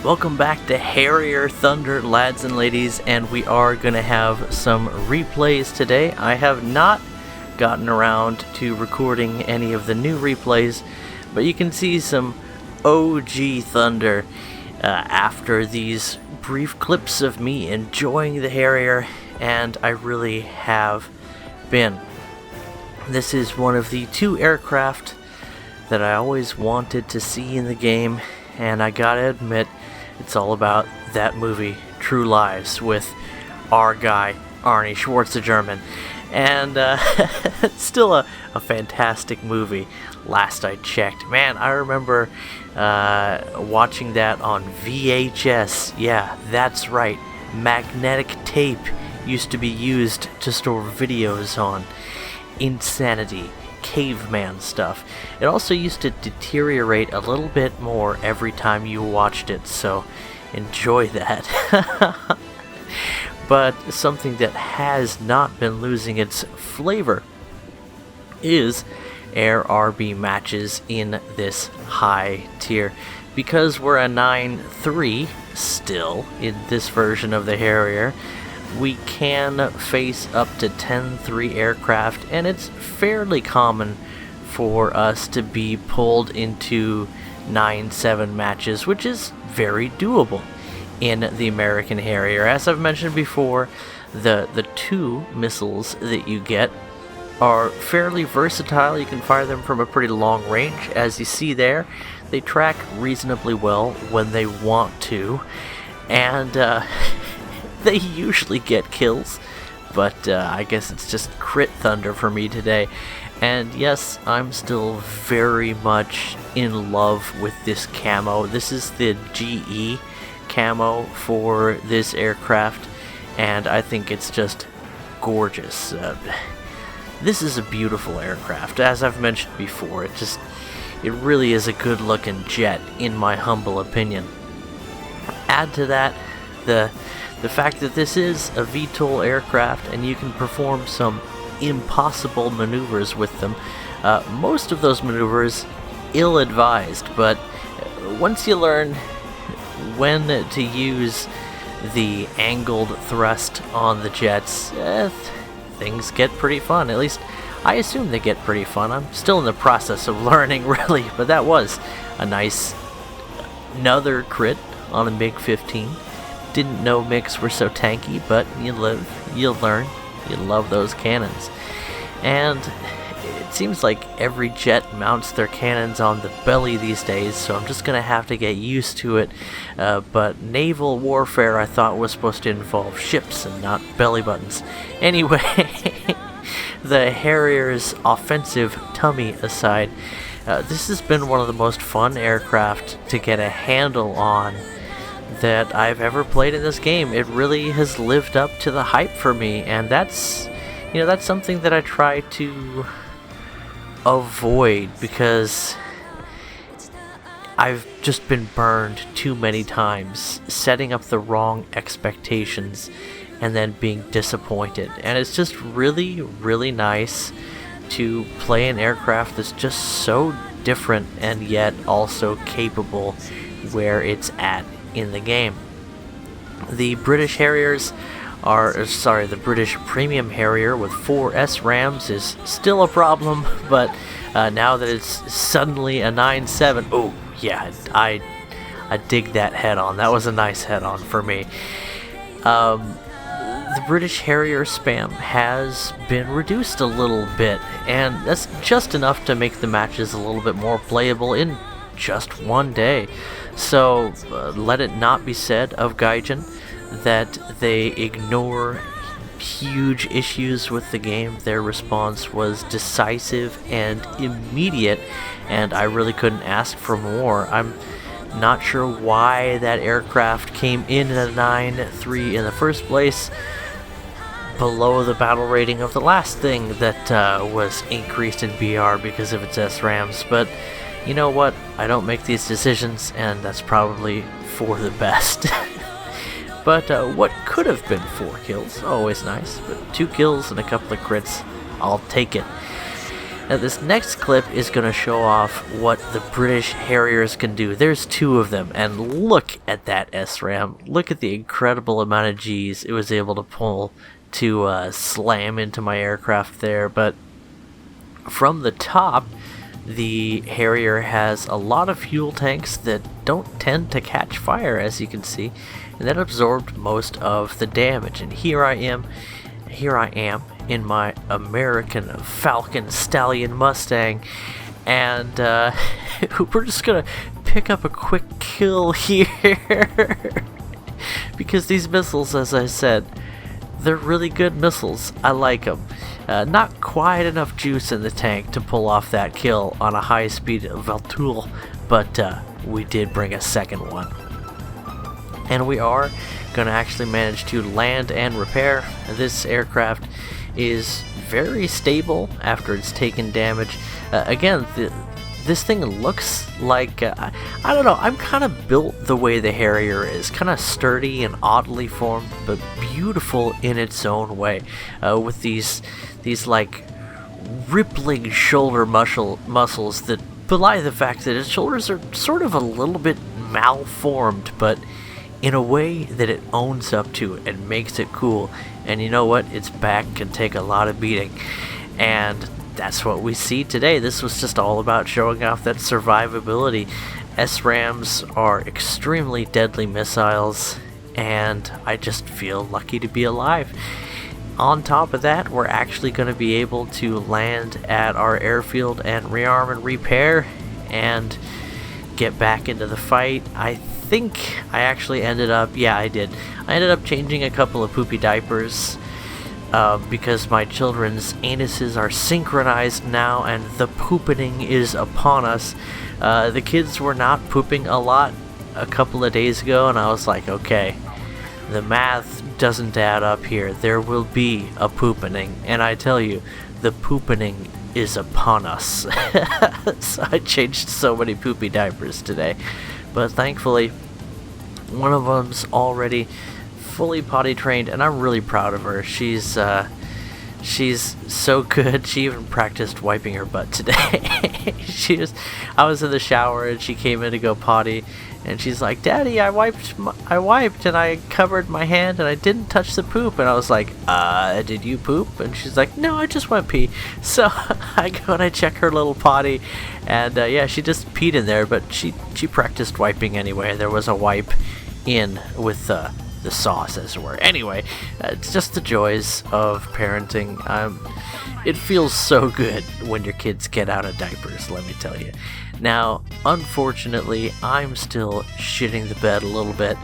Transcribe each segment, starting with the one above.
Welcome back to Harrier Thunder, lads and ladies, and we are going to have some replays today. I have not gotten around to recording any of the new replays, but you can see some OG Thunder after these brief clips of me enjoying the Harrier, and I really have been. This is one of the two aircraft that I always wanted to see in the game, and I gotta admit, it's all about that movie, True Lies, with our guy, Arnie Schwarzenegger. And it's still a fantastic movie, last I checked. Man, I remember watching that on VHS. Yeah, that's right. Magnetic tape used to be used to store videos on. Insanity. Caveman stuff. It also used to deteriorate a little bit more every time you watched it, so enjoy that. But something that has not been losing its flavor is air RB matches in this high tier. Because we're a 9-3 still in this version of the Harrier, we can face up to 10-3 aircraft, and it's fairly common for us to be pulled into 9-7 matches, which is very doable in the American Harrier. As I've mentioned before, the two missiles that you get are fairly versatile. You can fire them from a pretty long range. As you see there, they track reasonably well when they want to, and they usually get kills, but I guess it's just crit thunder for me today. And yes, I'm still very much in love with this camo. This is the GE camo for this aircraft, and I think it's just gorgeous. This is a beautiful aircraft. As I've mentioned before, it really is a good looking jet, in my humble opinion. Add to that the fact that this is a VTOL aircraft and you can perform some impossible maneuvers with them. Most of those maneuvers ill-advised, but once you learn when to use the angled thrust on the jets, things get pretty fun. At least I assume they get pretty fun. I'm still in the process of learning, really, but that was a nice another crit on a MiG-15. Didn't know MiGs were so tanky, but you live, you'll learn. You love those cannons. And it seems like every jet mounts their cannons on the belly these days, so I'm just going to have to get used to it. But naval warfare, I thought, was supposed to involve ships and not belly buttons. Anyway, the Harrier's offensive tummy aside, this has been one of the most fun aircraft to get a handle on that I've ever played in this game. It really has lived up to the hype for me, and that's something that I try to avoid, because I've just been burned too many times setting up the wrong expectations and then being disappointed. And it's just really, really nice to play an aircraft that's just so different and yet also capable where it's at in the game. The British Harriers the British Premium Harrier with 4 SRAMs is still a problem, but now that it's suddenly a 9-7, oh yeah, I dig that head-on. That was a nice head-on for me. The British Harrier spam has been reduced a little bit, and that's just enough to make the matches a little bit more playable in just one day. So let it not be said of Gaijin that they ignore huge issues with the game. Their response was decisive and immediate, and I really couldn't ask for more. I'm not sure why that aircraft came in at a 9-3 in the first place, below the battle rating of the last thing that was increased in BR because of its SRAMs, but you know what? I don't make these decisions, and that's probably for the best. But what could have been 4 kills, always nice, but 2 kills and a couple of crits, I'll take it. Now this next clip is going to show off what the British Harriers can do. There's 2 of them, and look at that SRAM. Look at the incredible amount of G's it was able to pull to slam into my aircraft there. But from the top, the Harrier has a lot of fuel tanks that don't tend to catch fire, as you can see, and that absorbed most of the damage. And here I am in my American Falcon Stallion Mustang, and we're just gonna pick up a quick kill here because these missiles, as I said, they're really good missiles. I like them. Not quite enough juice in the tank to pull off that kill on a high-speed Valtour, but we did bring a second one. And we are going to actually manage to land and repair. This aircraft is very stable after it's taken damage. Again, this thing looks like, I don't know, I'm kind of built the way the Harrier is. Kind of sturdy and oddly formed, but beautiful in its own way. With these like rippling shoulder muscles that belie the fact that its shoulders are sort of a little bit malformed, but in a way that it owns up to it and makes it cool. And you know what? Its back can take a lot of beating. And that's what we see today. This was just all about showing off that survivability. SRAMs are extremely deadly missiles, and I just feel lucky to be alive. On top of that, we're actually going to be able to land at our airfield and rearm and repair and get back into the fight. I think I actually ended up, I ended up changing a couple of poopy diapers because my children's anuses are synchronized now and the poopening is upon us. The kids were not pooping a lot a couple of days ago, and I was like, okay, the math doesn't add up here. There will be a poopening, and I tell you, the poopening is upon us. So I changed so many poopy diapers today, but thankfully one of them's already fully potty trained, and I'm really proud of her. She's so good. She even practiced wiping her butt today. I was in the shower and she came in to go potty, and she's like, "Daddy, I wiped and I covered my hand and I didn't touch the poop." And I was like, did you poop?" And she's like, "No, I just went pee." So I go and I check her little potty, and she just peed in there, but she practiced wiping anyway. There was a wipe in with the sauce, as it were. Anyway, it's just the joys of parenting. It feels so good when your kids get out of diapers, let me tell you. Now, unfortunately, I'm still shitting the bed a little bit,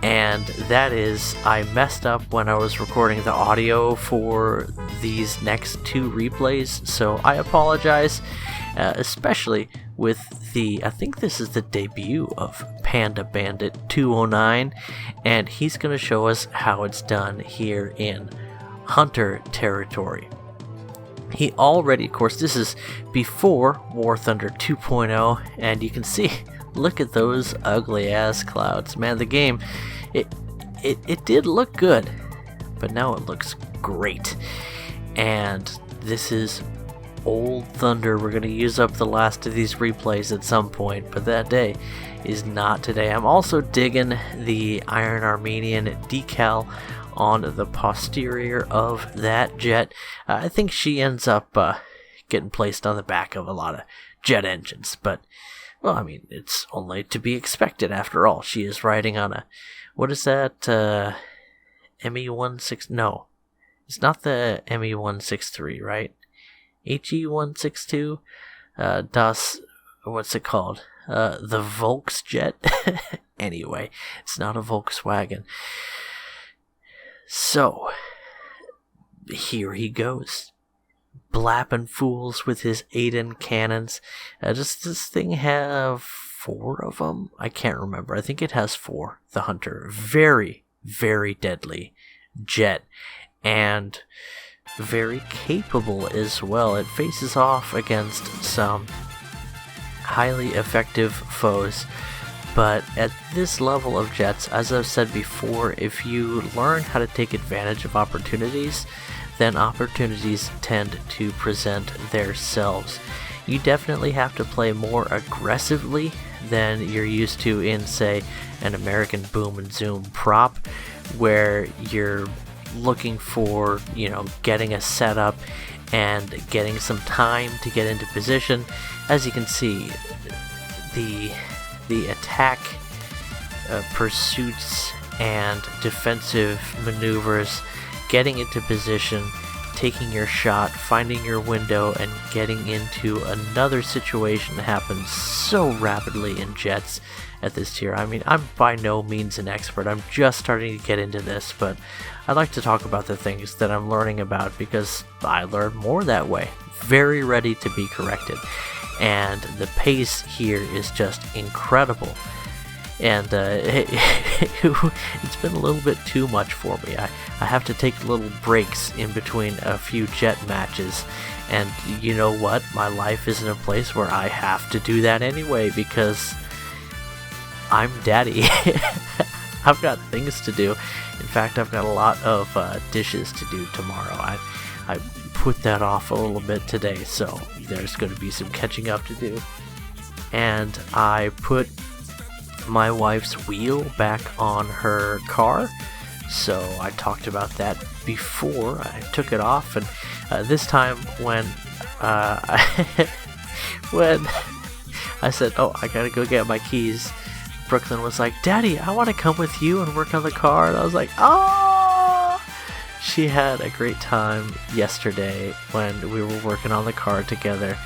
and that is, I messed up when I was recording the audio for these next 2 replays, so I apologize, especially with I think this is the debut of Panda Bandit 209, and he's going to show us how it's done here in Hunter territory. He already, of course, this is before War Thunder 2.0, and you can see, look at those ugly ass clouds. Man, the game, it did look good, but now it looks great. And this is Old Thunder. We're going to use up the last of these replays at some point, but that day is not today. I'm also digging the Iron Armenian decal on the posterior of that jet. I think she ends up getting placed on the back of a lot of jet engines, but, well, I mean, it's only to be expected after all. She is riding on a, what is that, ME-16, no, it's not the ME-163, right? HE-162, what's it called? The Volksjet? Anyway, it's not a Volkswagen. So, here he goes. Blapping fools with his Aiden cannons. Does this thing have 4 of them? I can't remember. I think it has 4. The Hunter. Very, very deadly jet. And very capable as well. It faces off against some highly effective foes, but at this level of jets, as I've said before, if you learn how to take advantage of opportunities, then opportunities tend to present themselves. You definitely have to play more aggressively than you're used to in, say, an American boom and zoom prop, where you're looking for, getting a setup and getting some time to get into position. As you can see, the attack pursuits and defensive maneuvers, getting into position, taking your shot, finding your window, and getting into another situation happens so rapidly in jets at this tier. I mean, I'm by no means an expert. I'm just starting to get into this, but I like to talk about the things that I'm learning about because I learn more that way. Very ready to be corrected. And the pace here is just incredible. And it's been a little bit too much for me. I have to take little breaks in between a few jet matches. And you know what? My life is in a place where I have to do that anyway because I'm daddy. I've got things to do. In fact, I've got a lot of dishes to do tomorrow. I put that off a little bit today, so there's going to be some catching up to do. And I put my wife's wheel back on her car, so I talked about that before. I took it off, and this time when when I said, "Oh, I gotta go get my keys," Brooklyn was like, "Daddy, I want to come with you and work on the car." And I was like, "Oh!" She had a great time yesterday when we were working on the car together,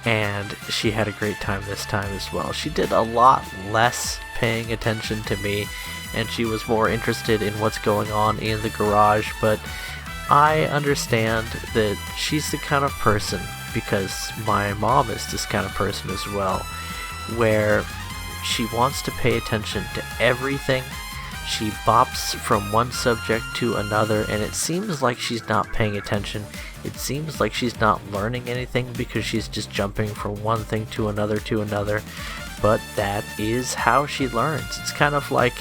and she had a great time this time as well. She did a lot less paying attention to me, and she was more interested in what's going on in the garage, but I understand that she's the kind of person, because my mom is this kind of person as well, where she wants to pay attention to everything. She bops from one subject to another, and it seems like she's not paying attention. It seems like she's not learning anything because she's just jumping from one thing to another, but that is how she learns. It's kind of like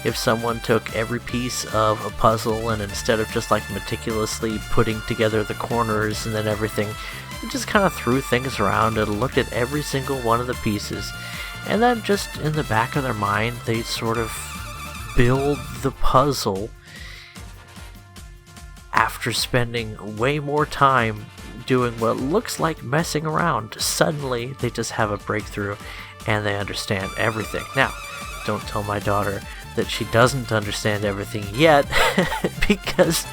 if someone took every piece of a puzzle and instead of just like meticulously putting together the corners and then everything, they just kind of threw things around and looked at every single one of the pieces, and then just in the back of their mind they sort of build the puzzle after spending way more time doing what looks like messing around. Suddenly they just have a breakthrough and they understand everything. Now, don't tell my daughter that she doesn't understand everything yet because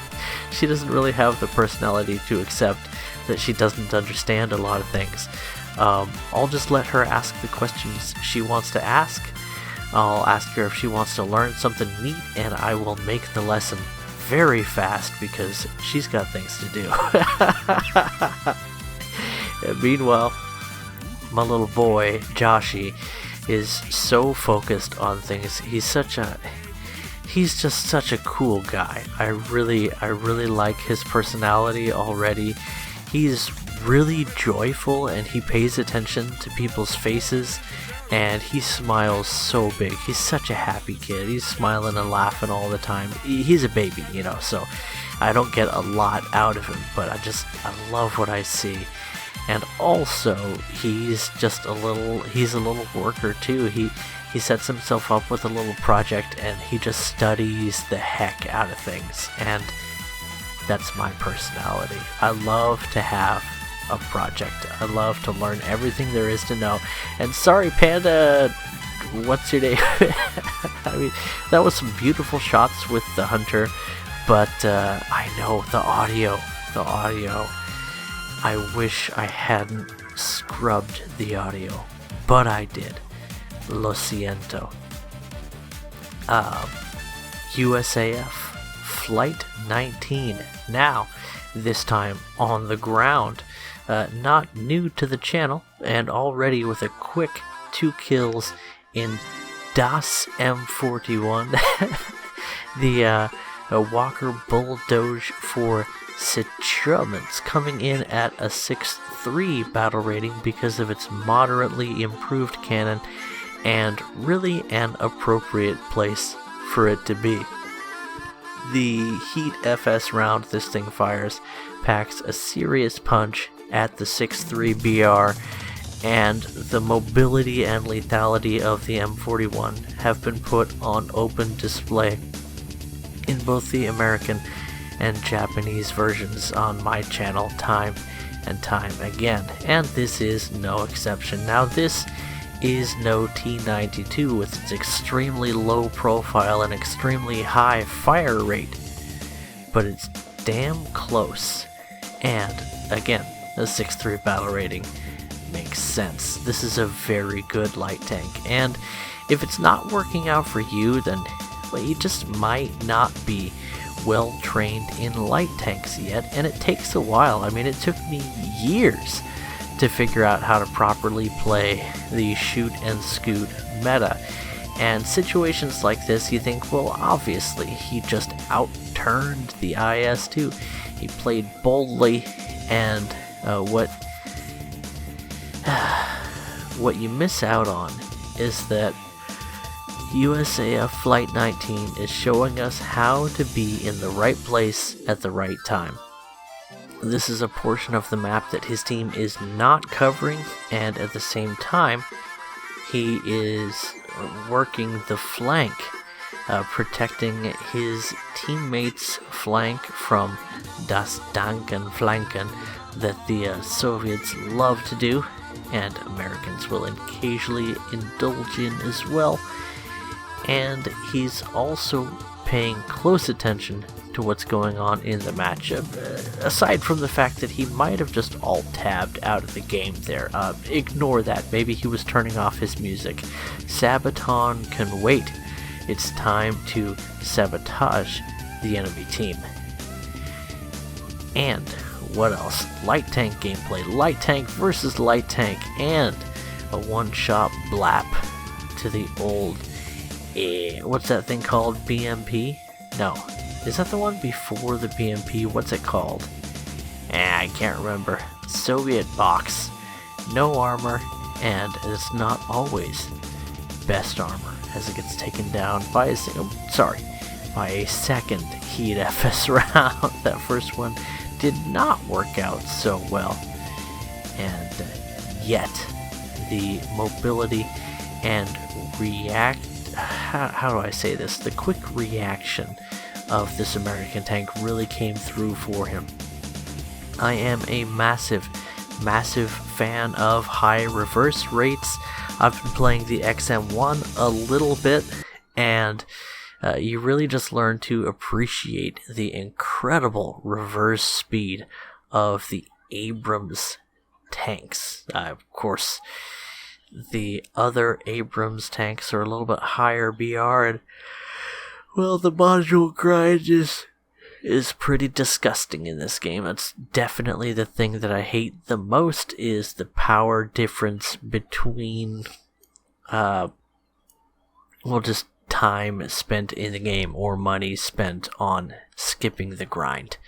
she doesn't really have the personality to accept that she doesn't understand a lot of things. I'll just let her ask the questions she wants to ask. I'll ask her if she wants to learn something neat, and I will make the lesson very fast because she's got things to do. And meanwhile, my little boy, Joshy, is so focused on things. He's just such a cool guy. I really like his personality already. He's really joyful and he pays attention to people's faces. And he smiles so big. He's such a happy kid. He's smiling and laughing all the time. He's a baby, so I don't get a lot out of him, but I love what I see. And also, he's a little worker too. He sets himself up with a little project and he just studies the heck out of things. And that's my personality. I love to have a project. I love to learn everything there is to know. And sorry, Panda, what's your name? I mean, that was some beautiful shots with the Hunter, but I know the audio. I wish I hadn't scrubbed the audio, but I did. Lo siento. USAF Flight 19. Now, this time on the ground. Not new to the channel, and already with a quick 2 kills in Das M41. The Walker Bulldoge for Securements coming in at a 6.3 battle rating because of its moderately improved cannon and really an appropriate place for it to be. The Heat FS round this thing fires packs a serious punch at the 6.3 BR, and the mobility and lethality of the M41 have been put on open display in both the American and Japanese versions on my channel time and time again, and this is no exception. Now, this is no T-92 with its extremely low profile and extremely high fire rate, but it's damn close. And again, a 6.3 battle rating makes sense. This is a very good light tank, and if it's not working out for you, then well, you just might not be well trained in light tanks yet, and it takes a while. I mean, it took me years to figure out how to properly play the shoot and scoot meta. And situations like this, you think, well, obviously he just outturned the IS-2. He played boldly, and what you miss out on is that USAFflight19 is showing us how to be in the right place at the right time. This is a portion of the map that his team is not covering, and at the same time, he is working the flank, protecting his teammates' flank from das Dankenflanken that the Soviets love to do, and Americans will occasionally indulge in as well. And he's also paying close attention to what's going on in the matchup, aside from the fact that he might have just alt-tabbed out of the game there. Ignore that. Maybe he was turning off his music. Sabaton can wait. It's time to sabotage the enemy team. And what else? Light tank gameplay. Light tank versus light tank, and a one-shot blap to the old what's that thing called? BMP? No. Is that the one before the BMP? What's it called? I can't remember. Soviet box. No armor, and it's not always best armor, as it gets taken down by a second Heat FS round. That first one did not work out so well. And yet, the mobility and how do I say this? The quick reaction of this American tank really came through for him. I am a massive fan of high reverse rates. I've been playing the XM1 a little bit, and you really just learn to appreciate the incredible reverse speed of the Abrams tanks. Of course, the other Abrams tanks are a little bit higher BR, and well, the module grind is pretty disgusting in this game. It's definitely the thing that I hate the most, is the power difference between just time spent in the game or money spent on skipping the grind.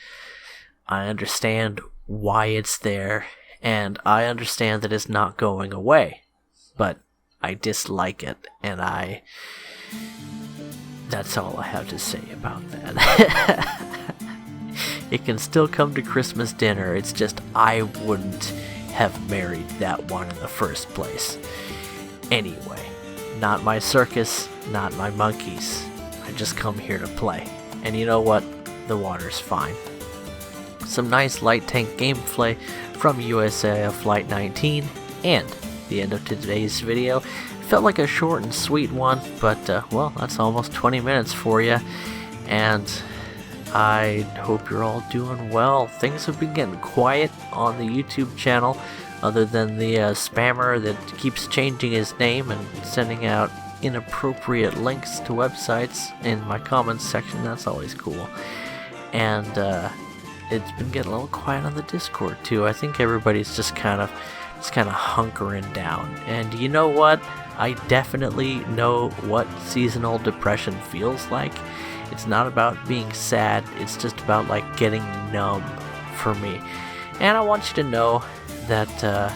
I understand why it's there, and I understand that it's not going away, but I dislike it, and that's all I have to say about that. It can still come to Christmas dinner, it's just I wouldn't have married that one in the first place. Anyway, not my circus, not my monkeys. I just come here to play. And you know what? The water's fine. Some nice light tank gameplay from USAFflight19, and the end of today's video. Felt like a short and sweet one, but well, that's almost 20 minutes for you, and I hope you're all doing well. Things have been getting quiet on the YouTube channel, other than the spammer that keeps changing his name and sending out inappropriate links to websites in my comments section. That's always cool. And it's been getting a little quiet on the Discord too. I think everybody's just kind of hunkering down. And you know what? I definitely know what seasonal depression feels like. It's not about being sad, it's just about like getting numb for me. And I want you to know that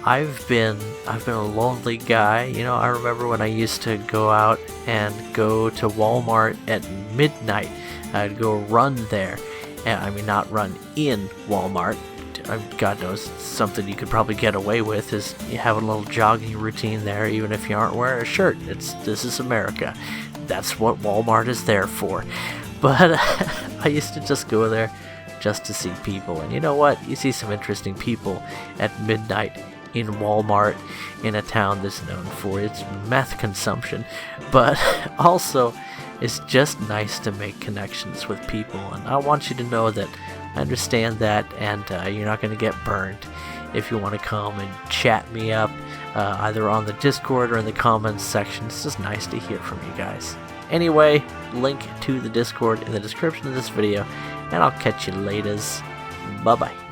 I've been a lonely guy. You know, I remember when I used to go out and go to Walmart at midnight. I'd go run there. And I mean, not run in Walmart. God knows, something you could probably get away with is you have a little jogging routine there, even if you aren't wearing a shirt. This is America. That's what Walmart is there for. But I used to just go there just to see people. And you know what? You see some interesting people at midnight in Walmart, in a town that's known for its meth consumption. But also, it's just nice to make connections with people. And I want you to know that I understand that, and you're not going to get burned if you want to come and chat me up, either on the Discord or in the comments section. It's just nice to hear from you guys. Anyway, link to the Discord in the description of this video, and I'll catch you laters. Bye-bye.